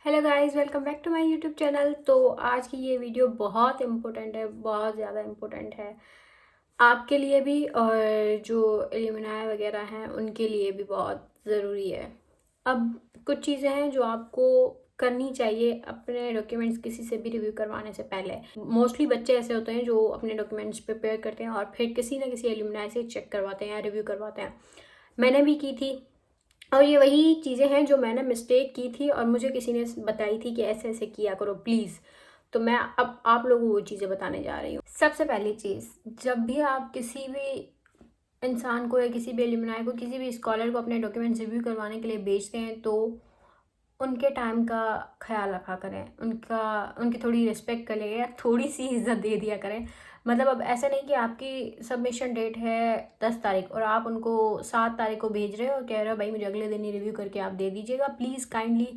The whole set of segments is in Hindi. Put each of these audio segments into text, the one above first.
Hello guys, welcome back to my YouTube channel. तो आज की ये वीडियो बहुत इम्पोर्टेंट है, बहुत ज़्यादा इम्पोर्टेंट है आपके लिए भी और जो एल्यूमिनाई वगैरह हैं उनके लिए भी बहुत ज़रूरी है। अब कुछ चीज़ें हैं जो आपको करनी चाहिए अपने डॉक्यूमेंट्स किसी से भी रिव्यू करवाने से पहले। मोस्टली बच्चे ऐसे होते हैं जो अपने डॉक्यूमेंट्स प्रिपेयर करते हैं और फिर किसी ना किसी एल्यूमिनाई से चेक करवाते हैं या रिव्यू करवाते हैं। मैंने भी की थी और ये वही चीज़ें हैं जो मैंने मिस्टेक की थी और मुझे किसी ने बताई थी कि ऐसे ऐसे किया करो प्लीज़। तो मैं अब आप लोगों को वो चीज़ें बताने जा रही हूँ। सबसे पहली चीज़, जब भी आप किसी भी इंसान को या किसी भी एल्यूमिनाई को, किसी भी स्कॉलर को अपने डॉक्यूमेंट्स रिव्यू करवाने के लिए भेजते हैं तो उनके टाइम का ख्याल रखा करें, उनकी थोड़ी रिस्पेक्ट कर लिया, थोड़ी सी इज्जत दे दिया करें। मतलब अब ऐसा नहीं कि आपकी सबमिशन डेट है 10 तारीख और आप उनको 7 तारीख को भेज रहे हो और कह रहे हो भाई मुझे अगले दिन ही रिव्यू करके आप दे दीजिएगा, प्लीज़ काइंडली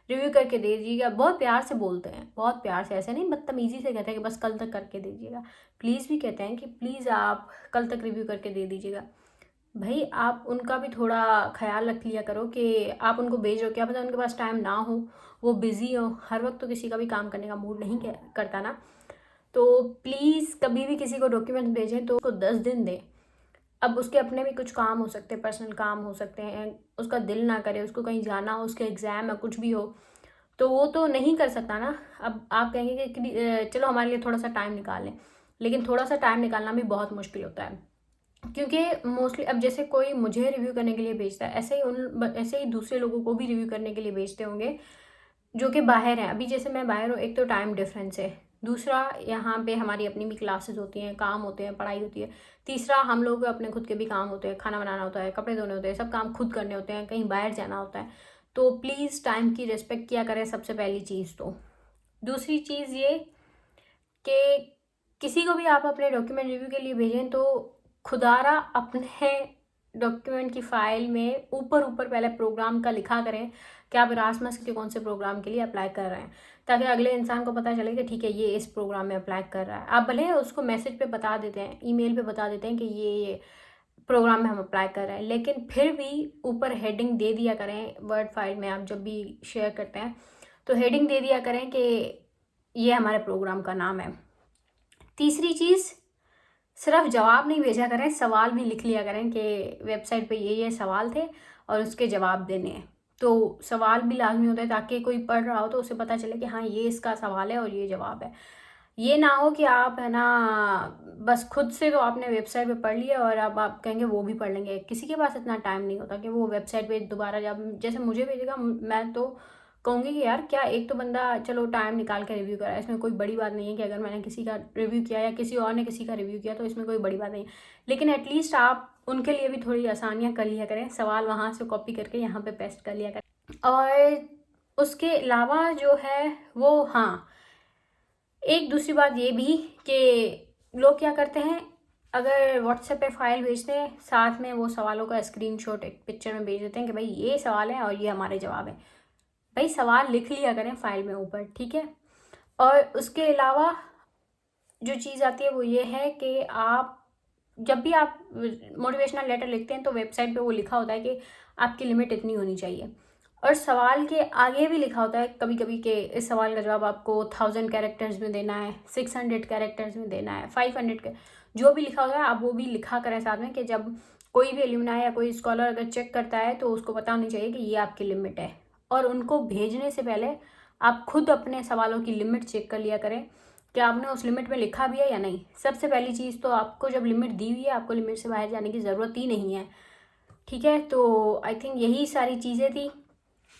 रिव्यू करके दे दीजिएगा। बहुत प्यार से बोलते हैं, बहुत प्यार से, ऐसे नहीं बदतमीजी से कहते हैं कि बस कल तक करके दीजिएगा। प्लीज़ भी कहते हैं कि प्लीज़ आप कल तक रिव्यू करके दे दीजिएगा। भाई आप उनका भी थोड़ा ख्याल रख लिया करो कि आप उनको भेज रहे हो, क्या पता उनके पास टाइम ना हो, वो बिज़ी हो। हर वक्त तो किसी का भी काम करने का मूड नहीं करता ना। तो प्लीज़ कभी भी किसी को डॉक्यूमेंट्स भेजें तो उसको 10 दिन दें। अब उसके अपने भी कुछ काम हो सकते हैं, पर्सनल काम हो सकते हैं, उसका दिल ना करे, उसको कहीं जाना हो, उसके एग्ज़ाम है, कुछ भी हो, तो वो तो नहीं कर सकता ना। अब आप कहेंगे कि चलो हमारे लिए थोड़ा सा टाइम निकाल लें, लेकिन थोड़ा सा टाइम निकालना भी बहुत मुश्किल होता है। क्योंकि मोस्टली अब जैसे कोई मुझे रिव्यू करने के लिए भेजता है, ऐसे ही दूसरे लोगों को भी रिव्यू करने के लिए भेजते होंगे जो कि बाहर हैं। अभी जैसे मैं बाहर हूँ, एक तो टाइम डिफरेंस है, दूसरा यहाँ पे हमारी अपनी भी क्लासेस होती हैं, काम होते हैं, पढ़ाई होती है, तीसरा हम लोग अपने खुद के भी काम होते हैं, खाना बनाना होता है, कपड़े धोने होते हैं, सब काम खुद करने होते हैं, कहीं बाहर जाना होता है। तो प्लीज़ टाइम की रिस्पेक्ट किया करें, सबसे पहली चीज़। तो दूसरी चीज़ ये कि किसी को भी आप अपने डॉक्यूमेंट रिव्यू के लिए भेजें तो खुदारा अपने डॉक्यूमेंट की फाइल में ऊपर ऊपर पहले प्रोग्राम का लिखा करें कि आप इरास्मस के कौन से प्रोग्राम के लिए अप्लाई कर रहे हैं, ताकि अगले इंसान को पता चले कि ठीक है ये इस प्रोग्राम में अप्लाई कर रहा है। आप भले उसको मैसेज पे बता देते हैं, ईमेल पे बता देते हैं कि ये प्रोग्राम में हम अप्लाई कर रहे हैं, लेकिन फिर भी ऊपर हेडिंग दे दिया करें। वर्ड फाइल में आप जब भी शेयर करते हैं तो हेडिंग दे दिया करें कि ये हमारे प्रोग्राम का नाम है। तीसरी चीज़, सिर्फ जवाब नहीं भेजा करें, सवाल भी लिख लिया करें कि वेबसाइट पे ये सवाल थे और उसके जवाब देने हैं। तो सवाल भी लाजमी होता है ताकि कोई पढ़ रहा हो तो उसे पता चले कि हाँ ये इसका सवाल है और ये जवाब है। ये ना हो कि आप है ना बस खुद से तो आपने वेबसाइट पे पढ़ लिया और अब आप कहेंगे वो भी पढ़ लेंगे। किसी के पास इतना टाइम नहीं होता कि वो वेबसाइट पे दोबारा, जब जैसे मुझे भेजेगा मैं तो कहूँगी कि यार क्या एक तो बंदा चलो टाइम निकाल के रिव्यू करा है, इसमें कोई बड़ी बात नहीं है कि अगर मैंने किसी का रिव्यू किया या किसी और ने किसी का रिव्यू किया तो इसमें कोई बड़ी बात नहीं है। लेकिन एटलीस्ट आप उनके लिए भी थोड़ी आसानियाँ कर लिया करें, सवाल वहाँ से कॉपी करके यहाँ पे पेस्ट कर लिया करें। और उसके अलावा जो है वो, हाँ, एक दूसरी बात ये भी कि लोग क्या करते हैं, अगर व्हाट्सएप पे फाइल भेजते हैं साथ में वो सवालों का स्क्रीनशॉट एक पिक्चर में भेज देते हैं कि भाई ये सवाल है और ये हमारे जवाब है। भाई सवाल लिख लिया करें फाइल में ऊपर, ठीक है। और उसके अलावा जो चीज़ आती है वो ये है कि आप जब भी आप मोटिवेशनल लेटर लिखते हैं तो वेबसाइट पे वो लिखा होता है कि आपकी लिमिट इतनी होनी चाहिए, और सवाल के आगे भी लिखा होता है कभी कभी कि इस सवाल का जवाब आपको 1000 कैरेक्टर्स में देना है, 600 कैरेक्टर्स में देना है, 500 जो भी लिखा होता है आप वो भी लिखा करें साथ में, कि जब कोई भी एल्यूमिनाई या कोई स्कॉलर अगर चेक करता है तो उसको पता होनी चाहिए कि ये आपकी लिमिट है। और उनको भेजने से पहले आप खुद अपने सवालों की लिमिट चेक कर लिया करें कि आपने उस लिमिट में लिखा भी है या नहीं। सबसे पहली चीज़ तो आपको जब लिमिट दी हुई है आपको लिमिट से बाहर जाने की ज़रूरत ही नहीं है, ठीक है। तो आई थिंक यही सारी चीज़ें थी।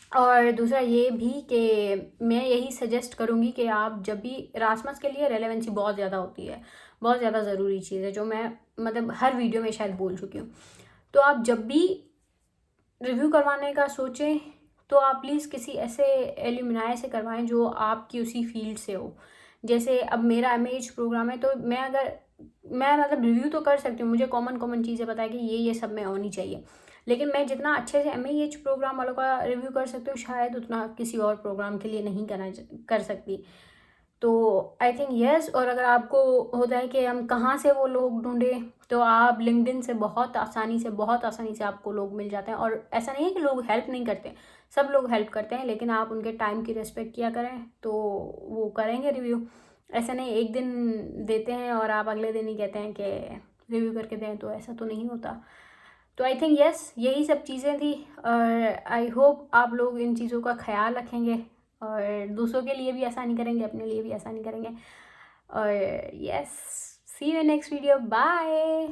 और दूसरा ये भी कि मैं यही सजेस्ट करूँगी कि आप जब भी इरास्मस के लिए रेलेवेंसी बहुत ज़्यादा होती है, बहुत ज़्यादा ज़रूरी चीज़ है, जो मैं मतलब हर वीडियो में शायद बोल चुकी हूँ। तो आप जब भी रिव्यू करवाने का सोचें तो आप प्लीज़ किसी ऐसे एल्यूमिनाई से करवाएं जो आपकी उसी फील्ड से हो। जैसे अब मेरा एमएएच प्रोग्राम है तो मैं मतलब रिव्यू तो कर सकती हूँ, मुझे कॉमन कॉमन चीज़ें पता है कि ये सब में होनी चाहिए, लेकिन मैं जितना अच्छे से एमएएच प्रोग्राम वालों का रिव्यू कर सकती हूँ शायद उतना किसी और प्रोग्राम के लिए नहीं कर सकती। तो आई थिंक यस। और अगर आपको होता है कि हम कहाँ से वो लोग ढूंढें तो आप लिंक्डइन से बहुत आसानी से आपको लोग मिल जाते हैं। और ऐसा नहीं है कि लोग हेल्प नहीं करते, सब लोग हेल्प करते हैं, लेकिन आप उनके टाइम की रिस्पेक्ट किया करें तो वो करेंगे रिव्यू। ऐसा नहीं एक दिन देते हैं और आप अगले दिन ही कहते हैं कि रिव्यू करके दें, तो ऐसा तो नहीं होता। तो आई थिंक यस, यही सब चीज़ें थी और आई होप आप लोग इन चीज़ों का ख्याल रखेंगे और दूसरों के लिए भी आसानी करेंगे, अपने लिए भी आसानी करेंगे। और yes, see you next video, bye.